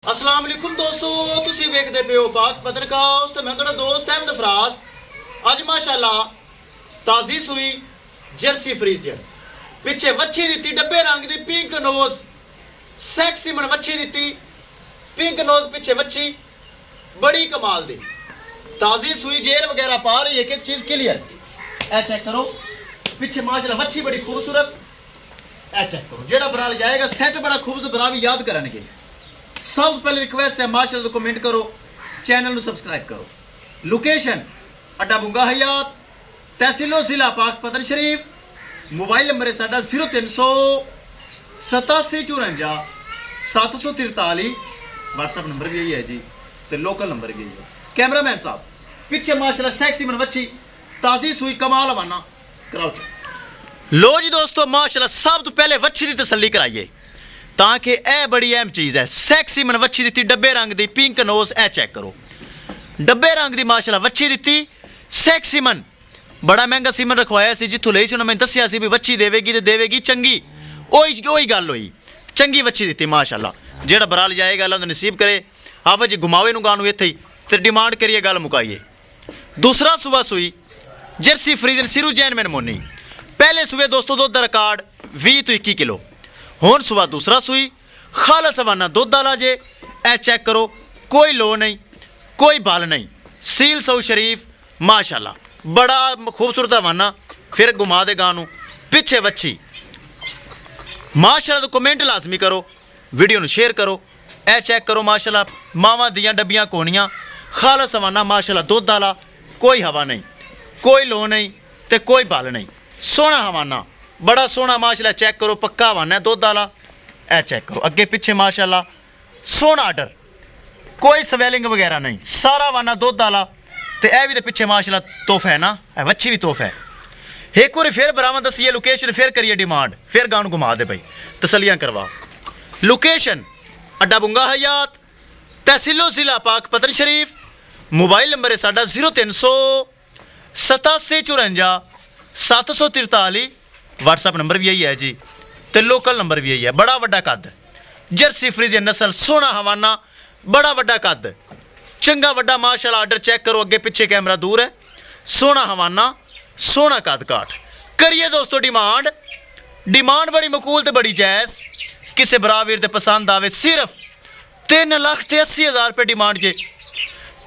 अस्सलाम वालेकुम दोस्तों, तुसी वेखदे पे हो पाक पत्रकार ते मैं तुहाडा दोस्त अहमद फराज। अज माशाअल्लाह ताजी सुई जर्सी फ्रीजियन पिछे वच्छी दी डब्बे रंग दी पिंक नोज सैक्सी मन वच्छी दी पिंक नोज पिछे वच्छी बड़ी कमाल दी ताजी सुई जेर वगैरह पा रही है कि चीज क्लियर। ए चेक करो पिछे माशाअल्लाह वच्छी बड़ी खूबसूरत। ए चेक करो जेड़ा बराल जाएगा सेट बड़ा खूबसूरत बरा भी याद करनगे। सब पहले रिक्वेस्ट है माशाअल्लाह तो कमेंट करो, चैनल सब्सक्राइब करो। लोकेशन अड्डा बुंगा हयात तहसीलो जिला पाक पतन शरीफ। मोबाइल नंबर है साडा 0300 8754 743। व्हाट्सएप नंबर भी यही है जी, तो लोकल नंबर भी यही है। कैमरामैन साहब पिछे माशाअल्लाह सैक्सी मन वच्छी ताजी सुई कमाल हवाना कराओ। लो जी दोस्तों माशाअल्लाह सब तो पहले वच्छी की तसल्ली कराइए ताकि यह बड़ी अहम चीज़ है। सैक्सी मन वच्छी दी डब्बे रंग दी पिंक नोज। ए चेक करो डब्बे रंग दी माशाअल्लाह वच्छी दी सैक्सी मन। बड़ा महंगा सीमन रखवाया सी, जितों लई सी उन्होंने मैंने दसिया सी भी वच्छी देवेगी तो देवेगी चंगी। ओही गल हुई, चंगी वच्छी दी माशाअल्लाह। जेड़ा बराल जाएगा अल्लाह नसीब करे। आप जी घुमावे नूं गानू इत्थे ही ते डिमांड करिए गल मुकाइए। दूसरा सुबह सुई जर्सी फ्रीजन सिरू जैन मैन मोनी। पहले सुबह दोस्तों दुध का रिकॉर्ड 20 तो 21 किलो। हुण सुबह दूसरा सुई खालस हवाना दुध वाला जे। ए चेक करो कोई लो नहीं कोई बल नहीं, सील सऊ शरीफ माशाअल्लाह बड़ा खूबसूरत हवाना। फिर घुमा दे गानू पिछे वच्छी माशाअल्लाह। तो कमेंट लाजमी करो, वीडियो नूं शेयर करो। ए चेक करो माशाअल्लाह मावां दियां डब्बियां कोनियां खालस हवाना माशाअल्लाह दुध वाला। कोई हवा नहीं कोई लो नहीं ते कोई बल नहीं, सोहना हवाना बड़ा सोहना माशाअल्लाह। चेक करो पक्का हवाना दुध वाला। ए चेक करो अगे पिछे माशाअल्लाह सोहना आर्डर, कोई स्वेलिंग वगैरह नहीं, सारा हवाना दुध वाला। तो यह भी तो पिछे माशाअल्लाह तोहफा है ना, वच्छी भी तोहफा है। एक बार फिर बरामद दसीए लोकेशन फिर करिए डिमांड, फिर गानू घुमा दे भाई तसलियां करवा। लोकेशन अड्डा बुंगा हयात तहसीलो जिला पाक पतन शरीफ। मोबाइल नंबर है साडा 0300 8754 743। व्हाट्सएप नंबर भी यही है जी, तो लोकल नंबर भी यही है। बड़ा वड्डा कद जर्सी फ्रीजियन नस्ल, सोहना हवाना बड़ा वड्डा कद चंगा वड्डा माशाअल्लाह। आर्डर चेक करो अगे पिछे कैमरा दूर है, सोहना हवाना सोहना कद काट। करिए दोस्तों डिमांड, डिमांड बड़ी मकूल तो बड़ी जायज़। किसी बरावीर दे पसंद आवे सिर्फ 3,80,000 रुपये डिमांड जे।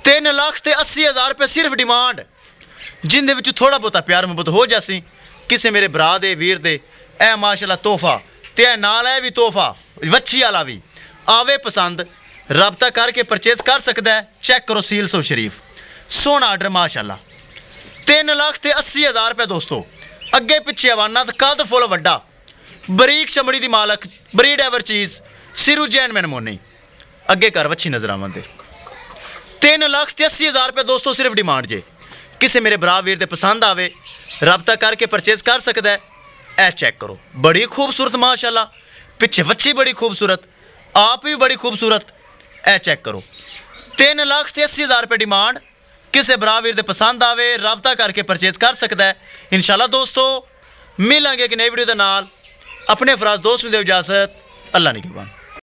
3,80,000 रुपये सिर्फ डिमांड, जिंदे विच थोड़ा बहुता प्यार मुहब्बत हो जासी किसी मेरे भरा दे वीर दे। ए माशाअल्लाह तोहफा ते नाल है भी तोहफा वच्छी वाला भी आवे पसंद, रबता करके परचेज कर सकता है। चेक करो सील सो शरीफ सोहना आर्डर माशाअल्लाह। 3,80,000 रुपये दोस्तों। अगे पिछे हवाना तो कद फुल वड्डा बरीक चमड़ी की मालक ब्रीड एवर चीज़ सिरू जैन मैन मोनी। अगे कर वच्छी नजर आवे 3,80,000 रुपये दोस्तों सिर्फ डिमांड जे। किसी मेरे भरा वीर दे पसंद आवे रबता करके परचेज कर सकता है। ए चेक करो बड़ी खूबसूरत माशाअल्लाह, पिछे वच्छी बड़ी खूबसूरत, आप भी बड़ी खूबसूरत। ए चेक करो 3,80,000 रुपये डिमांड, किसी भरा वीर दे पसंद आवे रबता करके परचेज कर सकता है। इंशाल्लाह दोस्तों मिलांगे एक नई वीडियो के नाल। अपने फराज दोस्त नूं दे इजाजत, अल्लाह निगहबान।